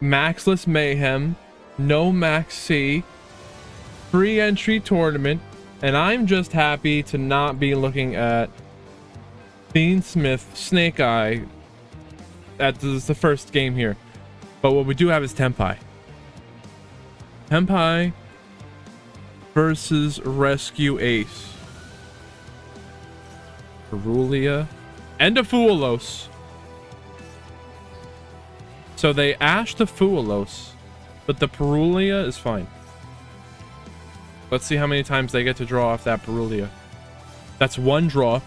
MAXX-LESS Mayhem, no Max C, free entry tournament, and I'm just happy to not be looking at Dean Smith, Snake Eye at the first game here. But what we do have is Tenpai. Tenpai versus Rescue Ace. Perulia and a Fuelos. So they ashed the Fuelos, but the Perulia is fine. Let's see how many times they get to draw off that Perulia. That's one draw.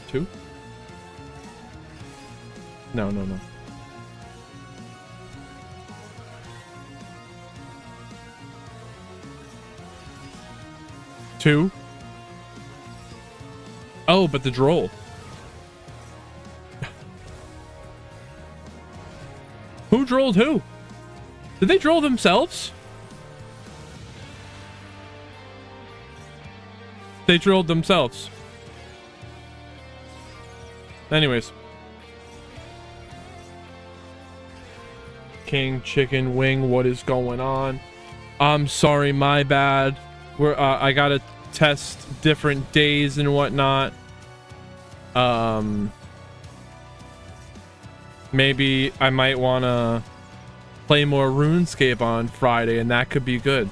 2? No. 2. Oh, but the droll. Who drolled who? Did they droll themselves? They drolled themselves. Anyways. King Chicken Wing, what is going on? I'm sorry, my bad. I gotta test different days and whatnot. Maybe I might want to play more RuneScape on Friday, and that could be good.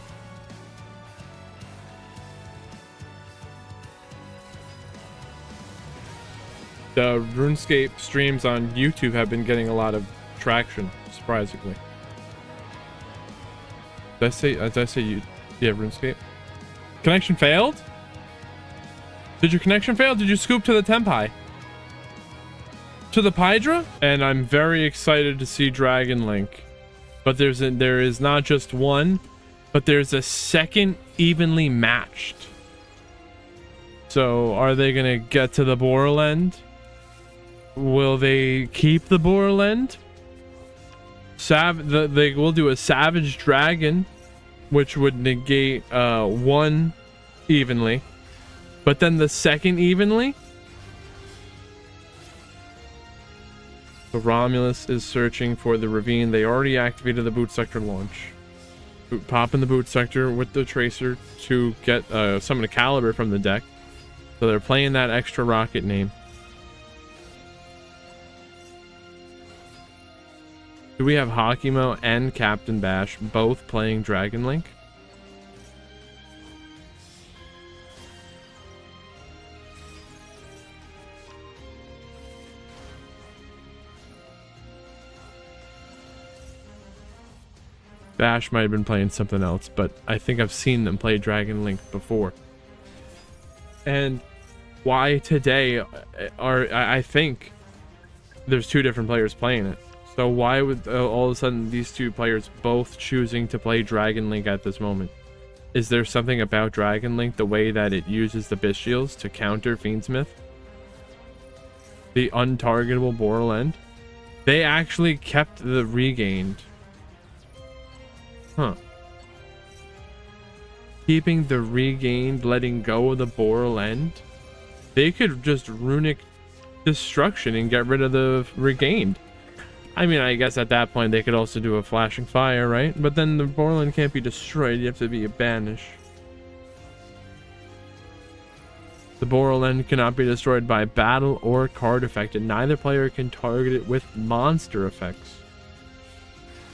The RuneScape streams on YouTube have been getting a lot of traction, surprisingly. Did I say you? Yeah, RuneScape. Connection failed? Did your connection fail? Did you scoop to the Tenpai? To the Pydra? And I'm very excited to see Dragon Link. But there is not just one, but there's a second evenly matched. So are they gonna get to the Borland? Will they keep the Borland? They will do a Savage Dragon, which would negate one evenly, but then the second evenly. So Romulus is searching for the ravine. They already activated the boot sector launch. Pop in the boot sector with the tracer to get summon a caliber from the deck. So they're playing that extra rocket name. Do we have Hakimo and Captain Bash both playing Dragon Link? Bash might have been playing something else, but I think I've seen them play Dragon Link before. And why today I think there's two different players playing it. So why would all of a sudden these two players both choosing to play Dragon Link at this moment? Is there something about Dragon Link, the way that it uses the Bestials to counter Fiendsmith? The untargetable Borland? They actually kept the regained. Huh. Keeping the regained, letting go of the Borland. They could just runic destruction and get rid of the regained. I mean, I guess at that point they could also do a flashing fire, right? But then the Borland can't be destroyed. You have to be a banish. The Borland cannot be destroyed by battle or card effect, and neither player can target it with monster effects.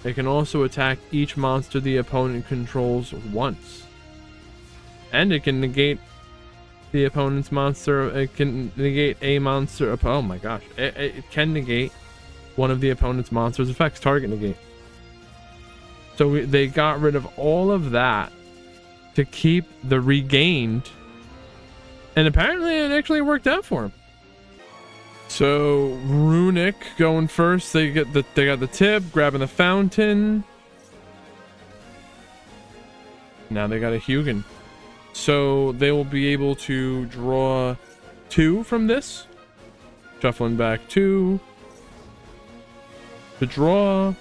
It can also attack each monster the opponent controls once. And it can negate the opponent's monster. It can negate a monster. Oh my gosh. It can negate one of the opponent's monster's effects, target negate. So they got rid of all of that to keep the regained, and apparently it actually worked out for him. So Runic going first. They got the tip, grabbing the fountain. Now they got a Hugin. So they will be able to draw 2 from this. Shuffling back 2. To draw.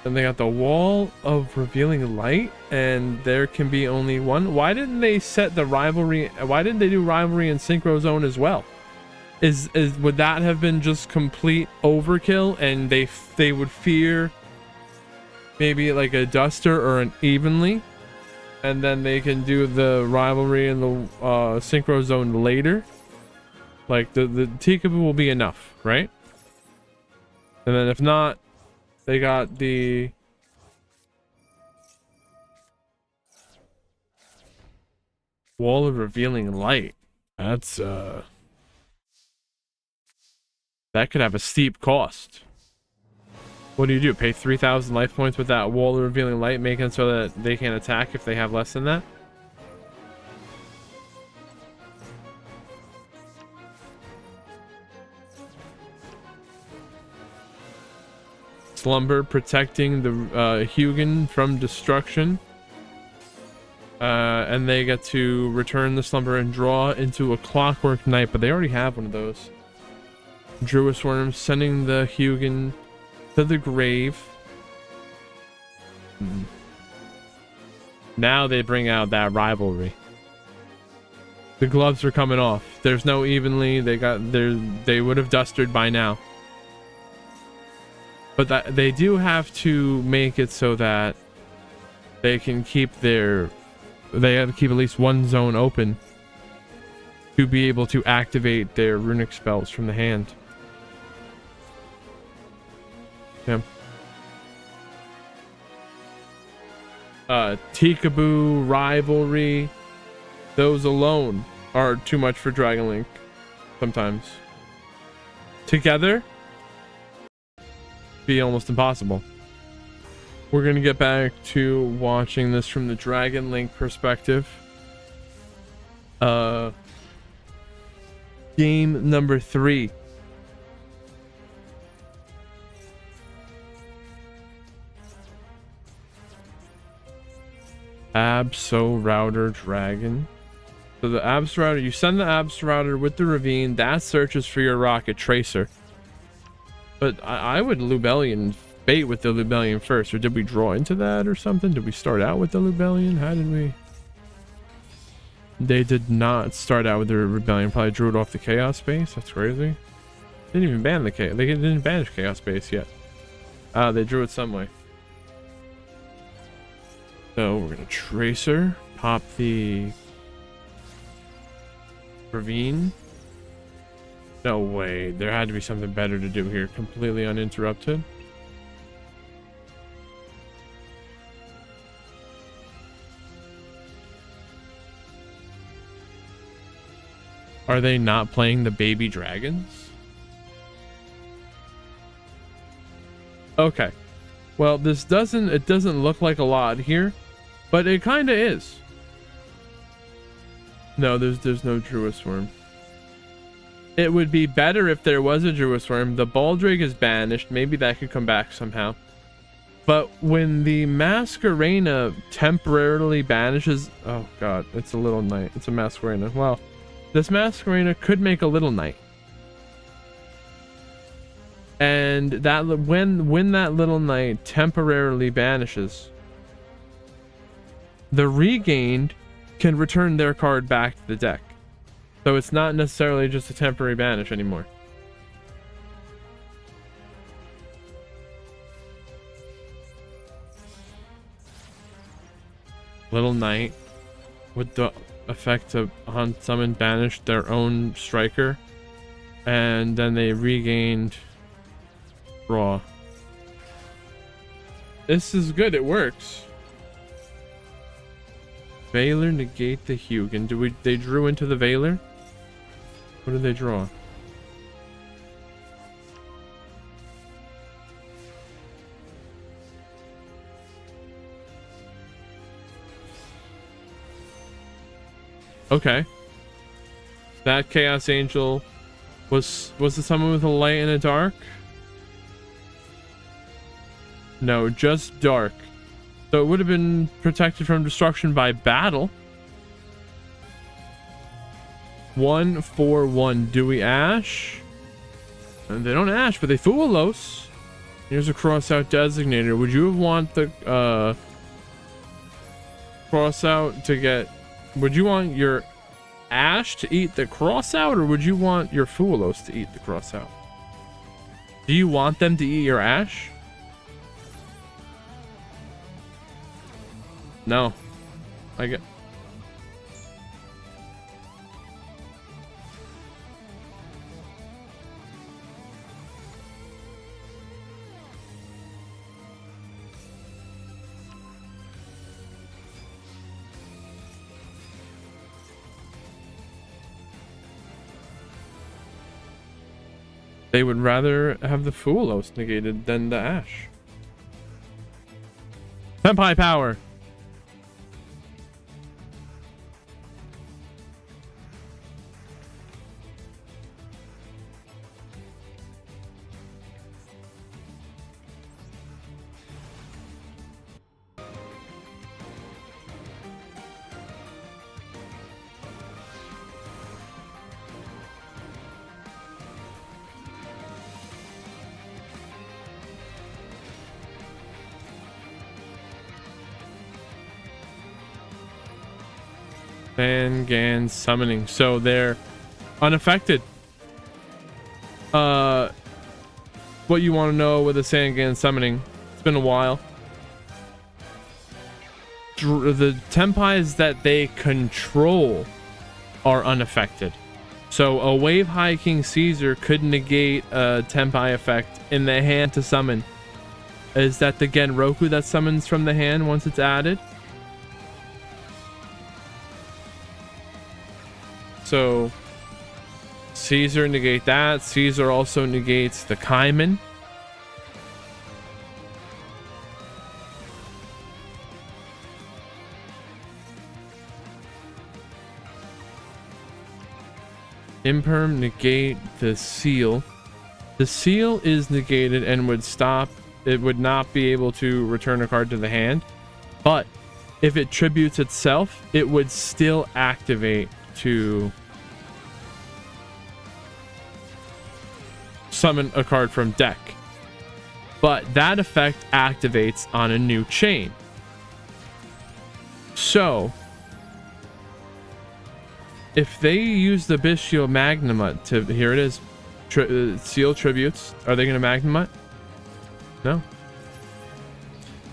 Then they got the Wall of Revealing Light, and there can be only one. Why didn't they set the rivalry? Why didn't they do rivalry in Synchro Zone as well? Is would that have been just complete overkill, and they would fear maybe like a duster or an evenly, and then they can do the rivalry and the synchro zone later? Like the Tikaboo will be enough, right? And then if not, they got the Wall of Revealing Light. That's that could have a steep cost. What do? Pay 3,000 life points with that Wall of Revealing Light, making it so that they can't attack if they have less than that? Slumber, protecting the Hugin from destruction. And they get to return the slumber and draw into a Clockwork Knight, but they already have one of those. Druid Worm, sending the Hugin to the grave. Now they bring out that rivalry. The gloves are coming off. There's no evenly. They would have dusted by now. But that they do have to make it so that they can keep their. They have to keep at least one zone open to be able to activate their runic spells from the hand. Yeah. Tikaboo, rivalry, those alone are too much for Dragon Link sometimes. Together, be almost impossible. We're gonna get back to watching this from the Dragon Link perspective. Game number 3. Abso Router Dragon. So the Abso Router, you send the Abso Router with the Ravine, that searches for your Rocket Tracer. But I would Lubellion bait with the Lubellion first, or did we draw into that or something? Did we start out with the Lubellion? How did we? They did not start out with the Rebellion. Probably drew it off the Chaos Space. That's crazy. Didn't even ban the Chaos. They didn't banish Chaos Space yet. They drew it some way. So we're gonna Tracer, pop the Ravine. No way. There had to be something better to do here. Completely uninterrupted. Are they not playing the baby dragons? Okay. Well, it doesn't look like a lot here, but it kind of is. No, there's no Druid Worm. It would be better if there was a Druid Worm. The Baldrig is banished. Maybe that could come back somehow. But when the Masquerena temporarily banishes... Oh god, it's a little knight. It's a Masquerena. Wow. This Masquerena could make a little knight. And that when that little knight temporarily banishes, the regained can return their card back to the deck. So it's not necessarily just a temporary banish anymore. Little knight with the effect to hunt, summon, banish their own striker, and then they regained draw. This is good. It works. Veiler, negate the Hugin. They drew into the Veiler? What did they draw? Okay. That Chaos Angel was it someone with a light and a dark? No, just dark. So it would have been protected from destruction by battle. 1/4/1. Dewey Ash. And they don't Ash, but they Thualos. Here's a cross out designator. Would you want the cross out to get... Would you want your Ash to eat the cross out, or would you want your Fuelos to eat the cross out? Do you want them to eat your Ash? No. I get... They would rather have the Fuelos negated than the Ash. Senpai power! Sangan summoning, so they're unaffected. What you want to know with the Sangan summoning, it's been a while. The Tenpais that they control are unaffected, so a Wave High King Caesar could negate a Tenpai effect in the hand to summon. Is that the Genroku that summons from the hand once it's added? So Caesar negate that. Caesar also negates the Kaiman. Imperm negate the seal. The seal is negated and would stop. It would not be able to return a card to the hand, but if it tributes itself, it would still activate to summon a card from deck, but that effect activates on a new chain. So if they use the Bistio Magnamut to, here it is, seal tributes, are they going to Magnamut? No.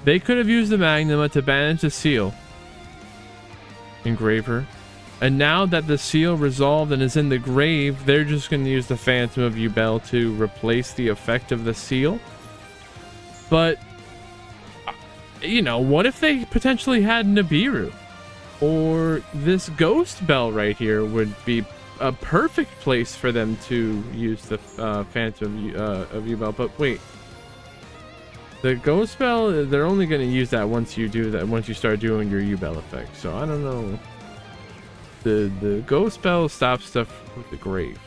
They could have used the Magnamut to banish the seal engraver, and now that the seal resolved and is in the grave, they're just going to use the Phantom of Yubel to replace the effect of the seal. But you know, what if they potentially had Nibiru? Or this Ghost Bell right here would be a perfect place for them to use the Phantom of Yubel. But wait, the Ghost Bell, they're only going to use that once you do that, once you start doing your Yubel effect. So I don't know. The Ghost Bell stops stuff with the grave.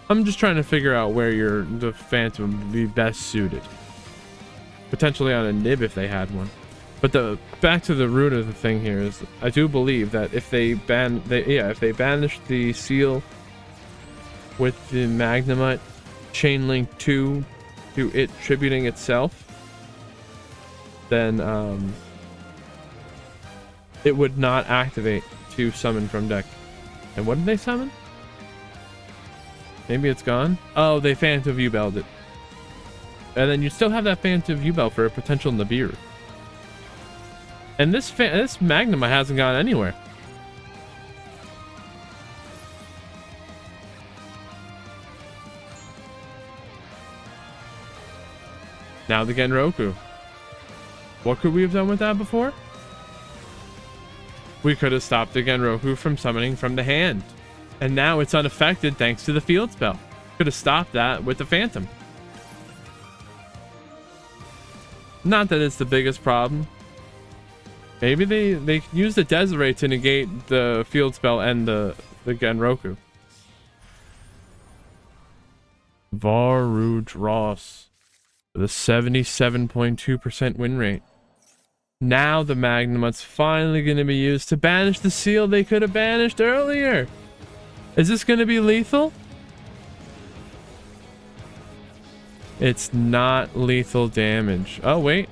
I'm just trying to figure out where the Phantom would be best suited. Potentially on a Nib if they had one. But back to the root of the thing here is, I do believe that if they banish the seal with the Magnamut, chain link 2 to it tributing itself, then it would not activate to summon from deck. And what did they summon? Maybe it's gone? Oh, they Phantom Yubel'd it. And then you still have that Phantom Yubel for a potential Nibiru. And this Magnamut hasn't gone anywhere. Now the Genroku. What could we have done with that before? We could have stopped the Genroku from summoning from the hand. And now it's unaffected thanks to the field spell. Could have stopped that with the Phantom. Not that it's the biggest problem. Maybe they use the Desiree to negate the field spell and the Genroku. Varuj Ross with a 77.2% win rate. Now the Magnamut's finally going to be used to banish the seal they could have banished earlier. Is this going to be lethal? It's not lethal damage. Oh wait,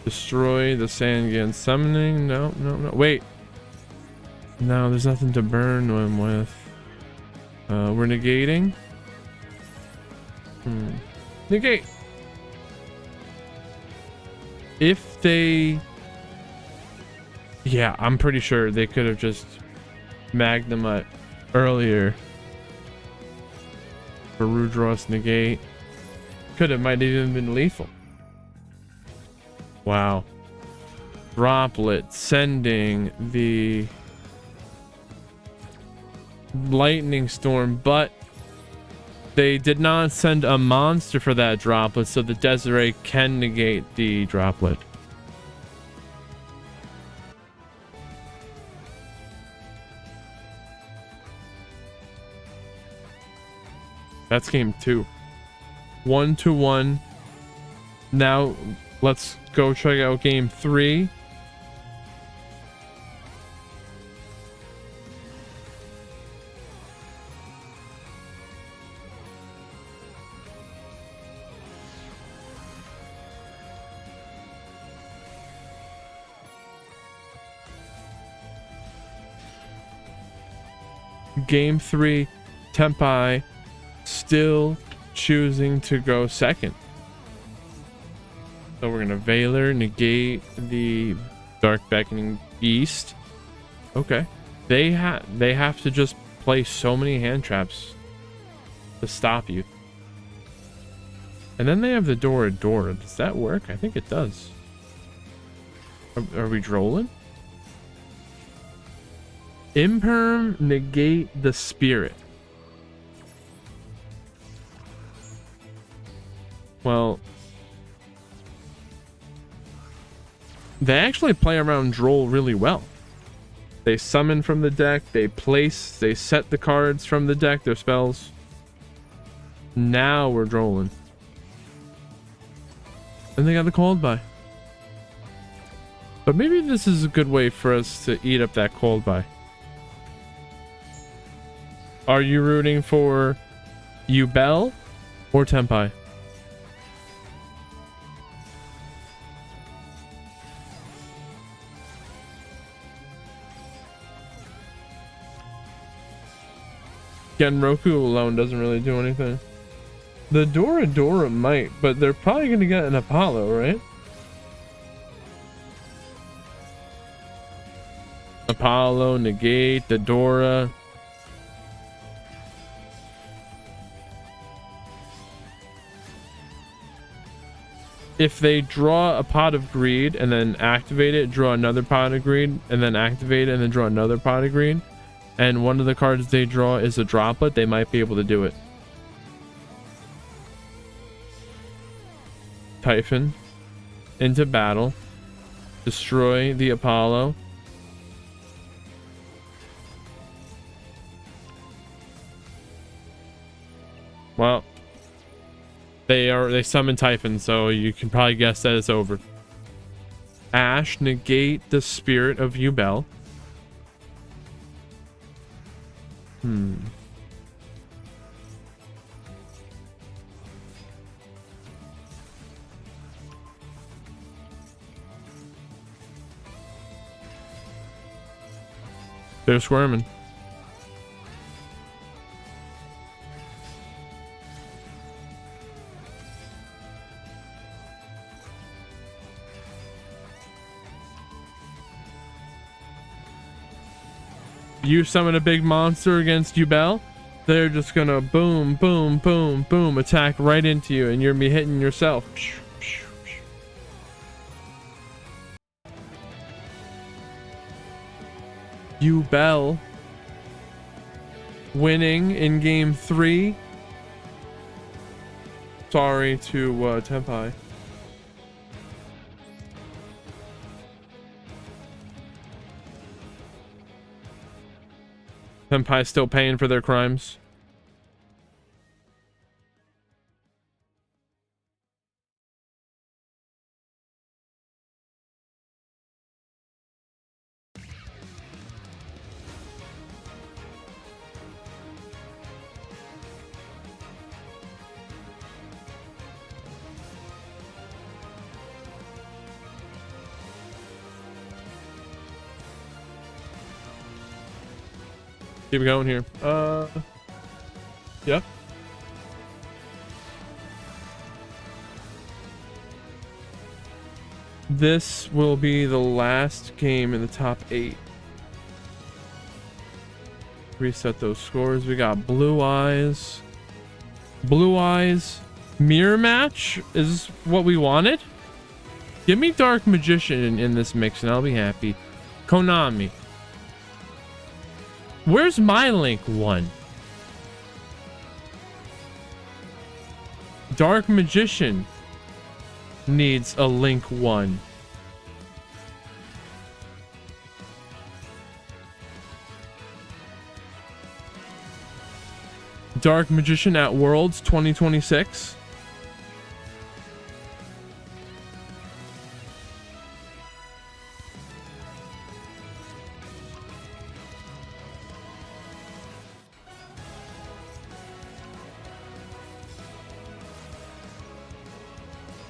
Destroy the Sangan summoning. No, no, no. Wait. No, there's nothing to burn them with. We're negating. Negate. If they... Yeah, I'm pretty sure they could have just Magnemite earlier. For Rudros negate. Could have, might even been lethal. Wow. Droplet sending the lightning storm, but they did not send a monster for that droplet, so the Desiree can negate the droplet. That's game 2. 1-1. Now let's go check out game 3. Game 3, Tempai still choosing to go second. So we're gonna Valor negate the Dark Beckoning Beast. Okay. They have to just play so many hand traps to stop you. And then they have the Dora. Does that work? I think it does. Are we drolling? Imperm negate the Spirit. Well, they actually play around Droll really well. They summon from the deck, they set the cards from the deck, their spells. Now we're drolling. And they got the cold buy. But maybe this is a good way for us to eat up that cold buy. Are you rooting for Yubel or Tempai? Genroku alone doesn't really do anything. The Dora might, but they're probably going to get an Apollo, right? Apollo, negate, the Dora. If they draw a Pot of Greed and then activate it, draw another Pot of Greed, and then activate it, and then draw another Pot of Greed, and one of the cards they draw is a droplet, they might be able to do it. Typhon into battle. Destroy the Apollo. Well, they summon Typhon, so you can probably guess that it's over. Ash negate the Spirit of Yubel. They're squirming. You summon a big monster against Yubel, they're just gonna boom, boom, boom, boom, attack right into you, and you're gonna be hitting yourself. Yubel winning in game 3. Sorry to Tempai. Tempai still paying for their crimes. Keep going here. Yeah. This will be the last game in the top 8. Reset those scores. We got Blue Eyes. Blue Eyes. Mirror match is what we wanted. Give me Dark Magician in this mix and I'll be happy. Konami. Where's my Link 1? Dark Magician needs a Link 1. Dark Magician at Worlds 2026.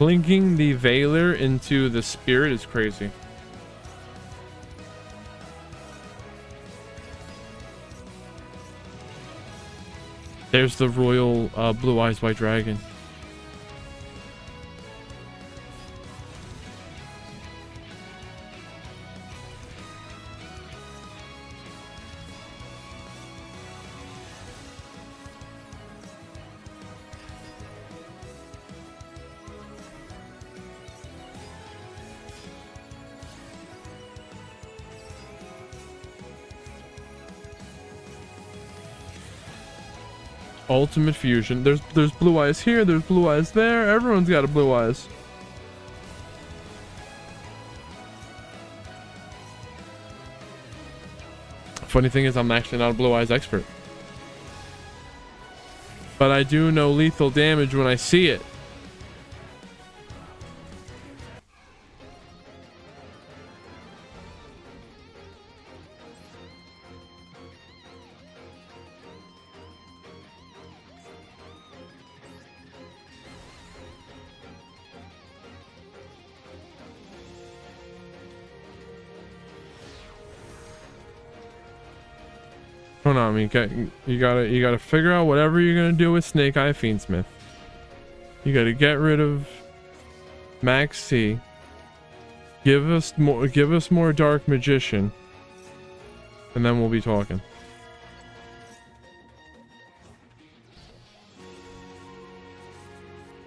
Linking the Veiler into the Spirit is crazy. There's the Royal Blue Eyes White Dragon. Ultimate Fusion. There's Blue Eyes here, there's Blue Eyes there. Everyone's got a Blue Eyes. Funny thing is, I'm actually not a Blue Eyes expert. But I do know lethal damage when I see it. Konami, you gotta figure out whatever you're gonna do with Snake Eye Fiendsmith. You gotta get rid of Max C. Give us more Dark Magician, and then we'll be talking.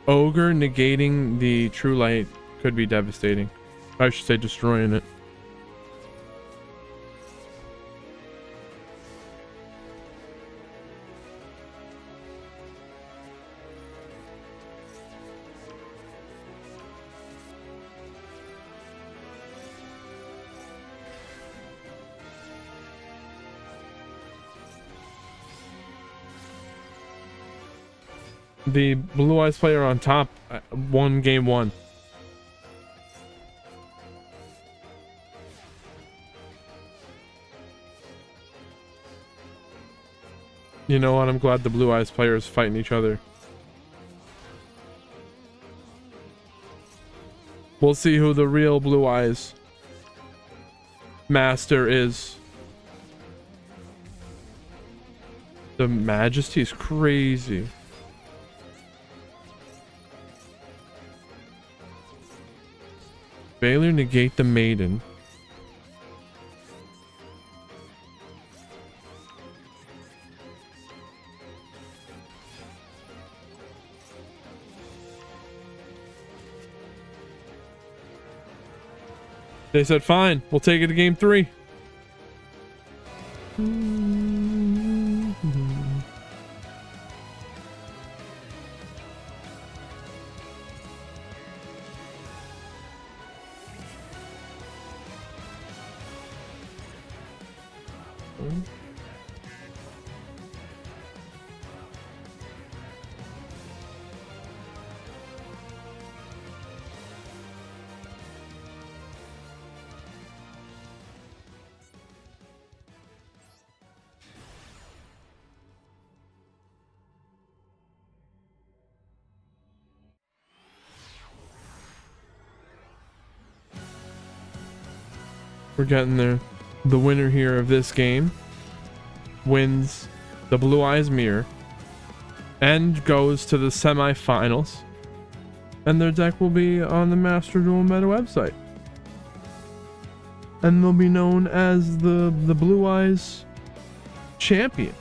Ogre negating the True Light could be devastating. I should say destroying it. The Blue Eyes player on top won game 1. You know what? I'm glad the Blue Eyes player is fighting each other. We'll see who the real Blue Eyes master is. The Majesty is crazy. Veiler negate the Maiden. They said, fine, we'll take it to game 3. We're getting there. The winner here of this game wins the Blue Eyes Mirror and goes to the semifinals, and their deck will be on the Master Duel Meta website, and they'll be known as the Blue Eyes champion.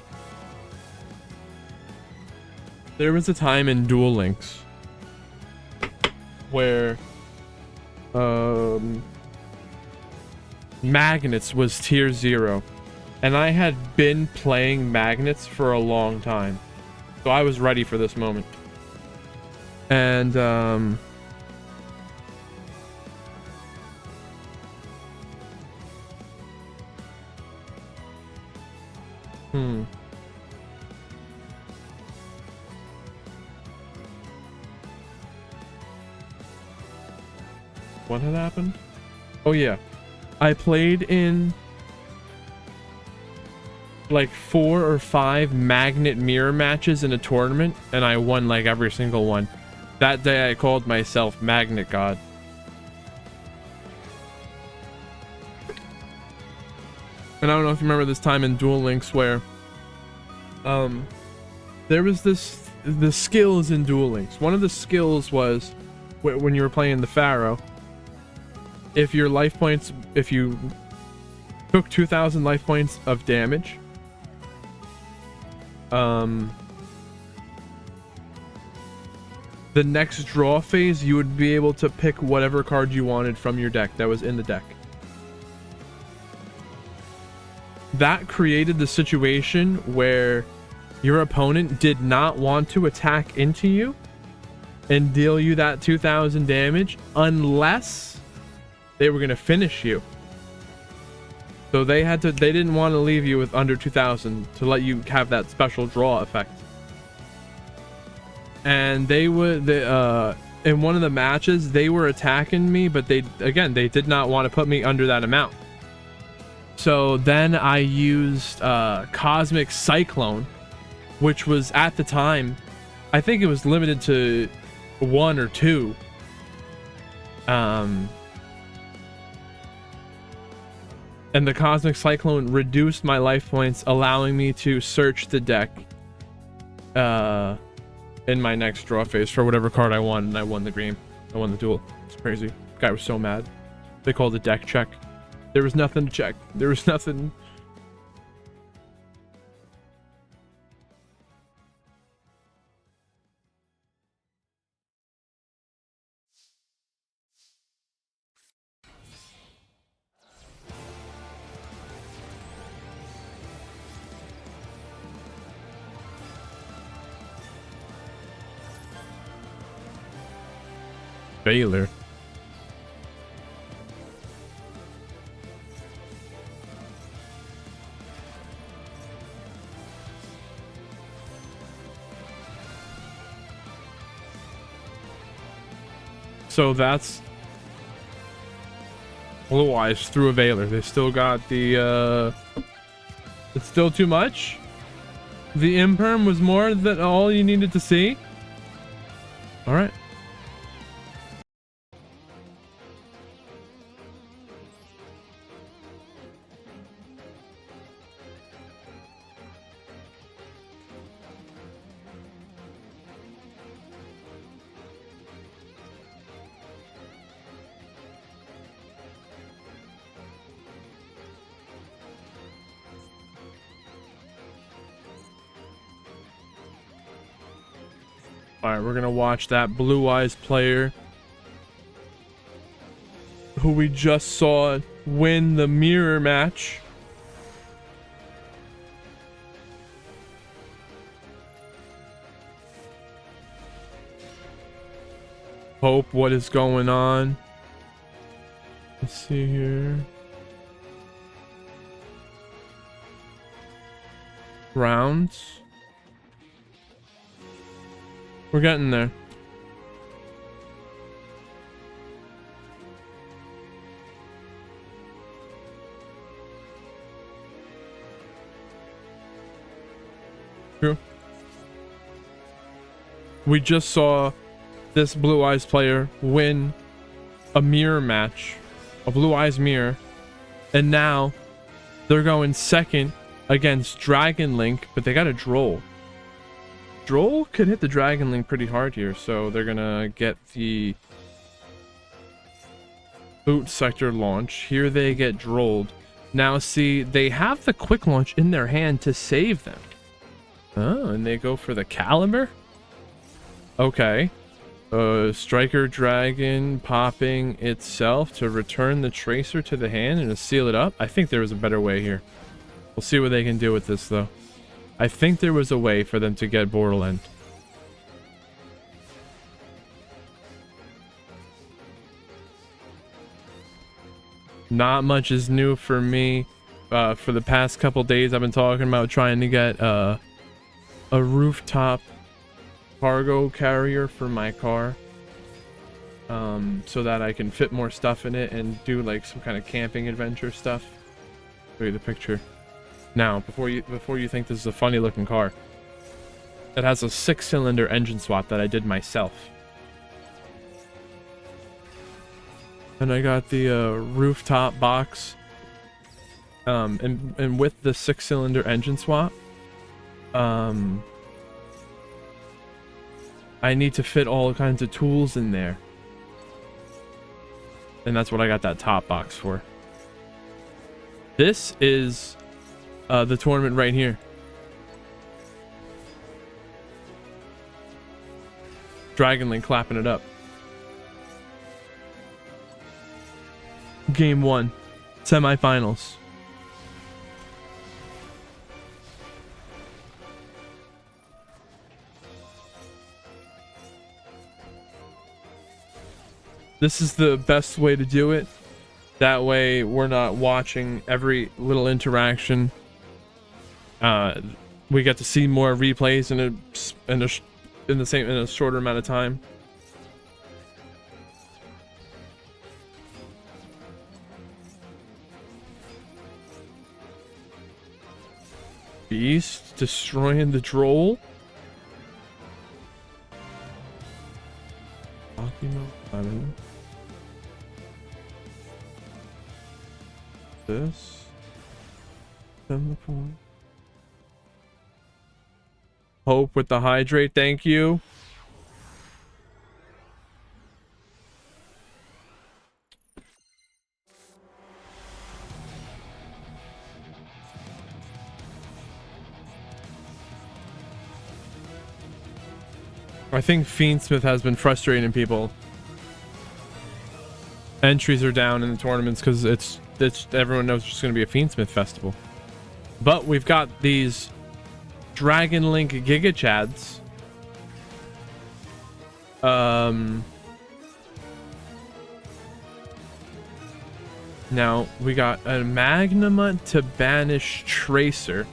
There was a time in Duel Links where Magnets was tier 0, and I had been playing Magnets for a long time, so I was ready for this moment. And what had happened? Oh yeah, I played in like 4 or 5 magnet mirror matches in a tournament, and I won like every single one. That day I called myself Magnet God. And I don't know if you remember this time in Duel Links where there was the skills in Duel Links. One of the skills was when you were playing the Pharaoh, if your life points, if you took 2,000 life points of damage, the next draw phase, you would be able to pick whatever card you wanted from your deck that was in the deck. That created the situation where your opponent did not want to attack into you and deal you that 2,000 damage unless they were going to finish you. So they didn't want to leave you with under 2,000 to let you have that special draw effect. And they would, in one of the matches, they were attacking me, but they did not want to put me under that amount. So then I used Cosmic Cyclone, which was at the time, I think it was limited to 1 or 2. And the Cosmic Cyclone reduced my life points, allowing me to search the deck in my next draw phase for whatever card I won, and I won the game. I won the duel. It's crazy. The guy was so mad. They called it deck check. There was nothing to check. There was nothing. Baylor. So that's Blue Eyes through a Veiler. They still got the it's still too much. The Imperm was more than all you needed to see. All right. Alright, we're gonna watch that Blue Eyes player who we just saw win the mirror match. Hope, what is going on? Let's see here. Rounds. We're getting there. True. We just saw this Blue Eyes player win a mirror match, a Blue Eyes mirror, and now they're going second against Dragon Link, but they got a Droll. Droll could hit the Dragon Link pretty hard here, so they're gonna get the boot sector launch. Here they get Drolled. Now see, they have the quick launch in their hand to save them. Oh, and they go for the Caliber? Okay. Striker Dragon popping itself to return the Tracer to the hand and to seal it up. I think there was a better way here. We'll see what they can do with this, though. I think there was a way for them to get Borderland. Not much is new for me. For the past couple days, I've been talking about trying to get a rooftop cargo carrier for my car. So that I can fit more stuff in it and do like some kind of camping adventure stuff. Show you the picture. Now, before you think this is a funny looking car, it has a 6-cylinder engine swap that I did myself. And I got the rooftop box. And with the 6-cylinder engine swap, I need to fit all kinds of tools in there. And that's what I got that top box for. This is the tournament right here. Dragon Link clapping it up. Game 1. Semifinals. This is the best way to do it. That way we're not watching every little interaction. We get to see more replays in a shorter amount of time. Beast destroying the Droll. I don't know. This. Send the point. Hope with the hydrate, thank you. I think Fiendsmith has been frustrating people. Entries are down in the tournaments because it's everyone knows it's just going to be a Fiendsmith festival. But we've got these Dragon Link Giga Chads. Now we got a Magnuma to banish Tracer.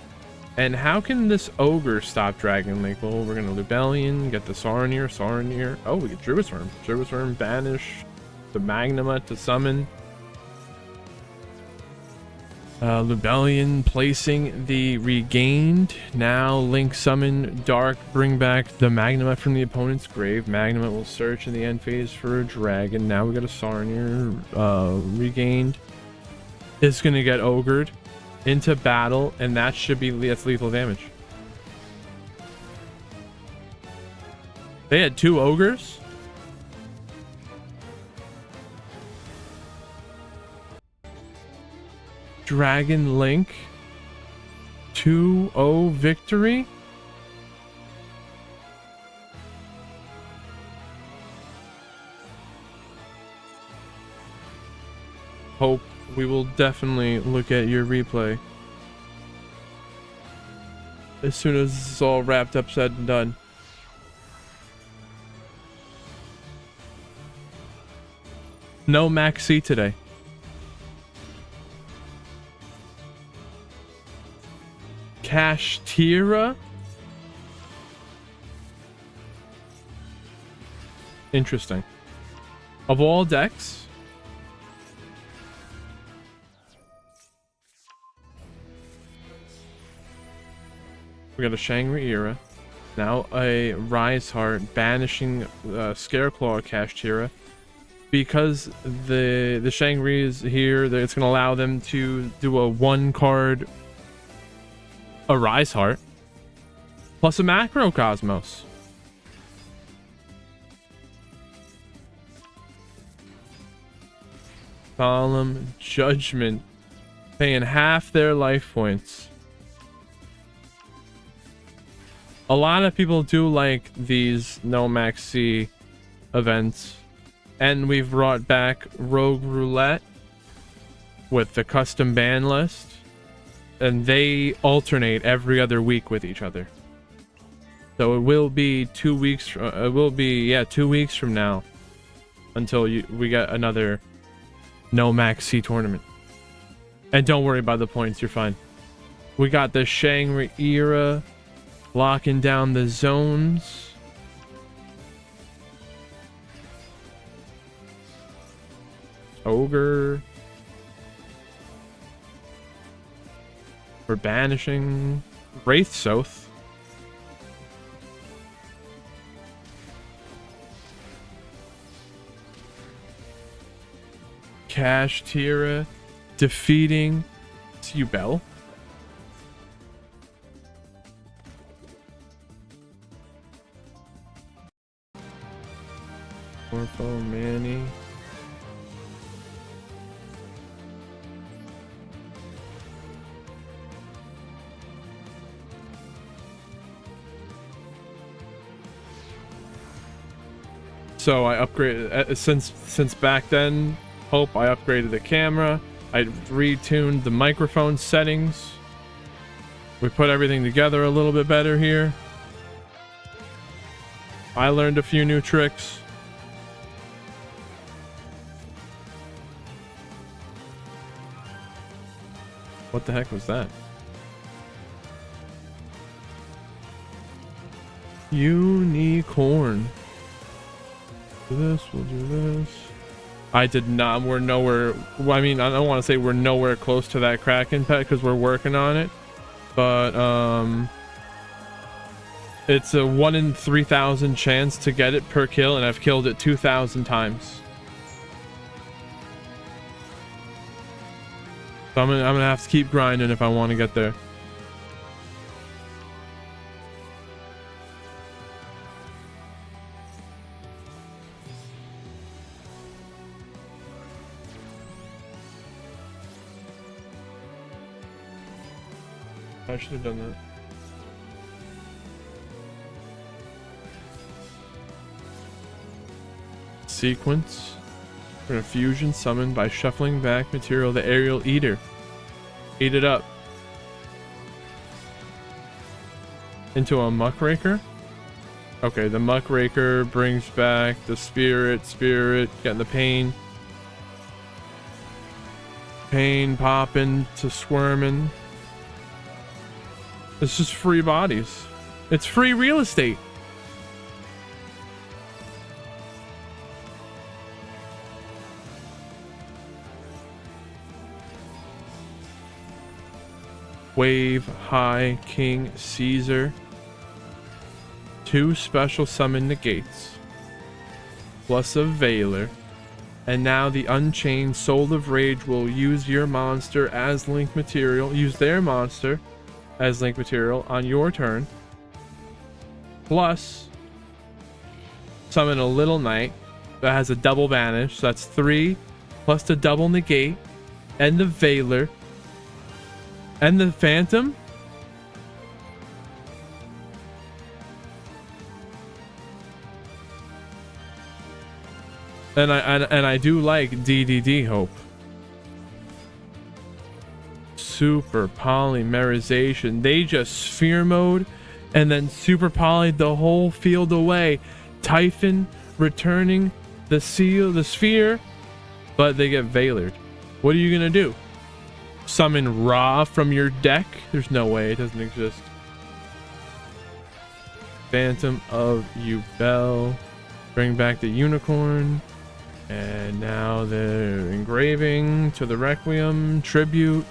And how can this Ogre stop Dragon Link? Well, we're gonna Lubellion, get the Saronir. Oh, we get Druisworm banish. The Magnuma to summon. Lubellion placing the Regained. Now Link summon Dark, bring back the Magnuma from the opponent's grave. Magnuma will search in the end phase for a dragon. Now we got a Saronir. Regained is gonna get Ogred into battle, and that's lethal damage. They had 2 Ogres. Dragon Link 2-0 victory. Hope we will definitely look at your replay as soon as this is all wrapped up, said and done. No Maxi today. KASHTIRA. Interesting. Of all decks, we got a Shangri-Era. Now a Rise Heart banishing Scareclaw KASHTIRA. Because the Shangri is here, it's going to allow them to do a 1-card a Rise Heart, plus a Macrocosmos. Solemn Judgment, paying half their life points. A lot of people do like these no max C events, and we've brought back Rogue Roulette with the custom ban list, and they alternate every other week with each other. So it will be 2 weeks. It will be 2 weeks from now until we get another no max C tournament. And don't worry about the points, you're fine. We got the Shangri era locking down the zones. Ogre. We're banishing Wraith South. KASHTIRA defeating Duel. Orpho Manny. So I upgraded since back then. Hope I upgraded the camera. I retuned the microphone settings. We put everything together a little bit better here. I learned a few new tricks. What the heck was that? Unicorn. Do this, we'll do this. I did not. We're nowhere. Well, I mean, I don't want to say we're nowhere close to that Kraken pet because we're working on it. But it's a 1 in 3,000 chance to get it per kill, and I've killed it 2,000 times. So I'm gonna have to keep grinding if I want to get there. I should have done that. Sequence. We're gonna fusion summon by shuffling back material the Aerial Eater. Eat it up. Into a Muckraker. Okay, the Muckraker brings back the Spirit, getting the Pain. Pain popping to squirming. It's just free bodies. It's free real estate. Wave High King Caesar. 2 special summon negates. Plus a Veiler. And now the Unchained Soul of Rage will use your monster as link material. Use their monster as link material on your turn. Plus summon a Little Knight that has a double banish. So that's 3 plus the double negate and the Veiler and the Phantom. And I do like DDD Hope. Super polymerization. They just sphere mode and then super polyed the whole field away. Typhon returning the sphere, but they get Veilered. What are you gonna do? Summon Ra from your deck? There's no way, it doesn't exist. Phantom of Duel. Bring back the Unicorn. And now they're engraving to the Requiem. Tribute.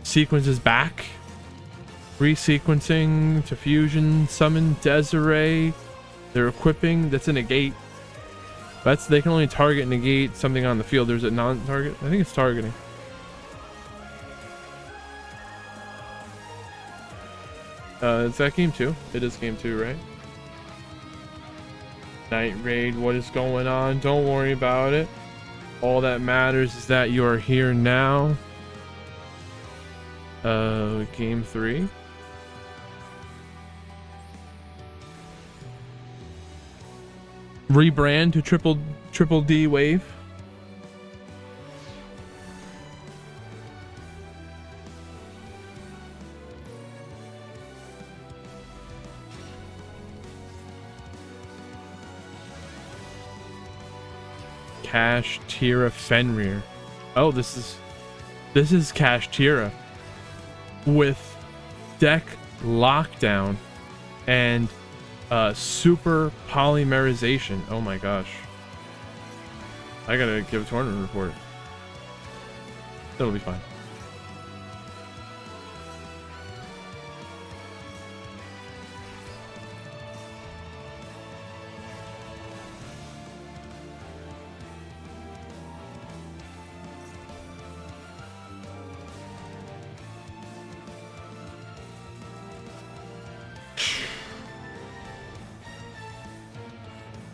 Sequence is back. Resequencing to fusion. Summon Desiree. They're equipping. That's a negate. They can only target negate something on the field. There's a non-target. I think it's targeting. Is that game 2? It is game 2, right? Night Raid, what is going on? Don't worry about it. All that matters is that you are here now. Game 3. Rebrand to triple D wave. KASHTIRA Fenrir. Oh, this is KASHTIRA with deck lockdown and super polymerization. Oh my gosh. I gotta give a tournament report. It'll be fine.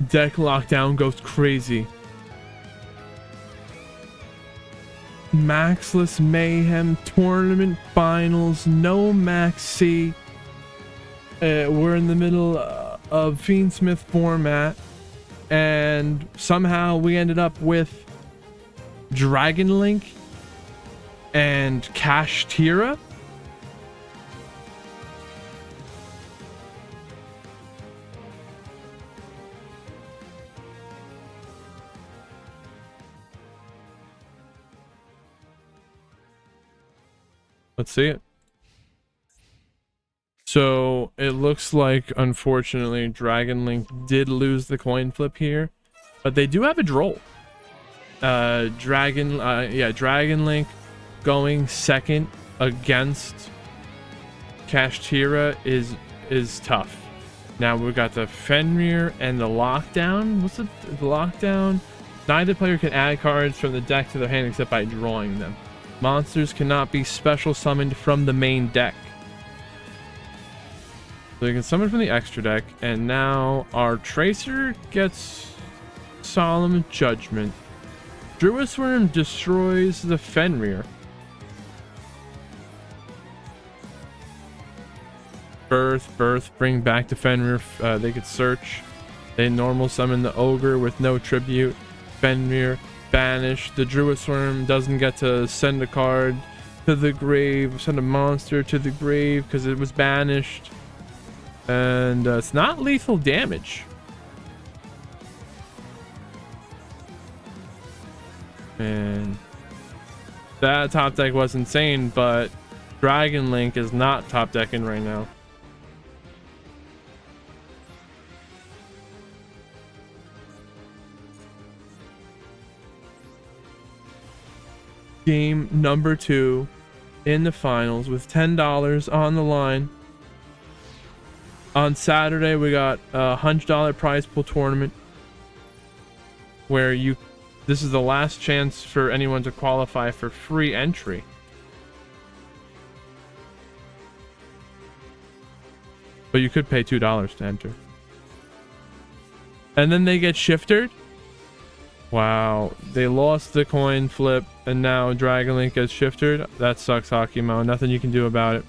Deck lockdown goes crazy. MAXX-LESS Mayhem tournament finals, no maxi. We're in the middle of Fiendsmith format, and somehow we ended up with Dragon Link and KASHTIRA. Let's see it. So it looks like, unfortunately, Dragon Link did lose the coin flip here, but they do have a droll. Dragon Link going second against KASHTIRA is tough. Now we've got the Fenrir and the lockdown. What's the lockdown? Neither player can add cards from the deck to their hand except by drawing them. Monsters cannot be special summoned from the main deck. So you can summon from the extra deck, and now our Tracer gets Solemn Judgment. Duelist Worm destroys the Fenrir. Birth, bring back the Fenrir. They could search. They normal summon the Ogre with no tribute. Fenrir. Banish. The Duelist Worm doesn't get to send a card to the grave, send a monster to the grave because it was banished, and it's not lethal damage. And that top deck was insane, but Dragon Link is not top decking right now. Game number 2 in the finals with $10 on the line. On Saturday we got a $100 prize pool tournament where this is the last chance for anyone to qualify for free entry. But you could pay $2 to enter. And then they get shifted. Wow, they lost the coin flip, and now Dragon Link gets shifted. That sucks, Hakimo. Nothing you can do about it.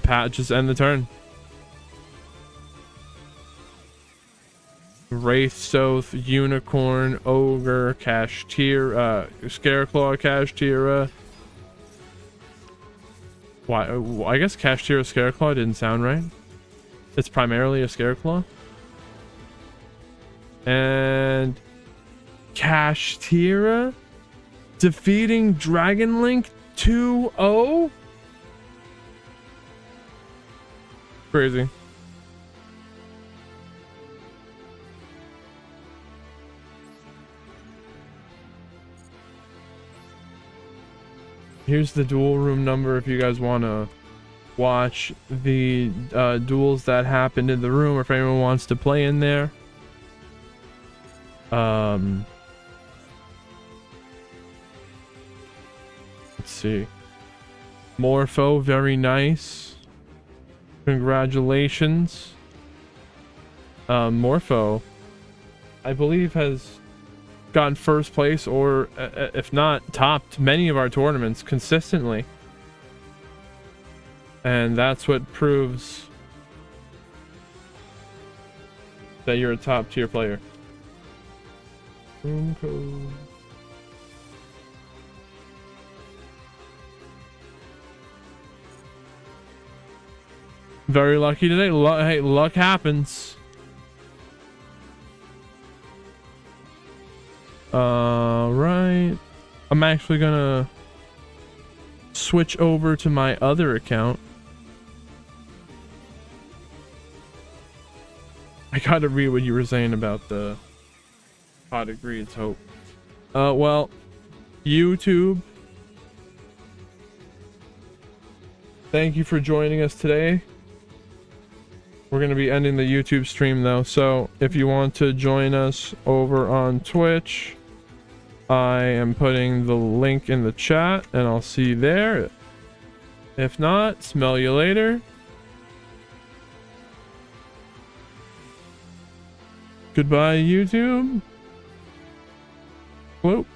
Pat, just end the turn. Wraith, Soth, Unicorn, Ogre, KASHTIRA, Scareclaw, KASHTIRA. Why? I guess KASHTIRA Scareclaw didn't sound right. It's primarily a Scareclaw. And KASHTIRA defeating Dragon Link 2-0. Crazy. Here's the duel room number if you guys want to watch the duels that happened in the room, or if anyone wants to play in there. Let's see. Morpho, very nice. Congratulations. Morpho, I believe, has gotten first place, or if not topped many of our tournaments consistently, and that's what proves that you're a top tier player. Room code. Very lucky today. Hey, luck happens. Right. I'm actually gonna switch over to my other account. I gotta read what you were saying about the pot agrees hope. Well, YouTube, thank you for joining us today. We're going to be ending the YouTube stream though, so if you want to join us over on Twitch, I am putting the link in the chat and I'll see you there. If not, smell you later. Goodbye, YouTube. Whoop.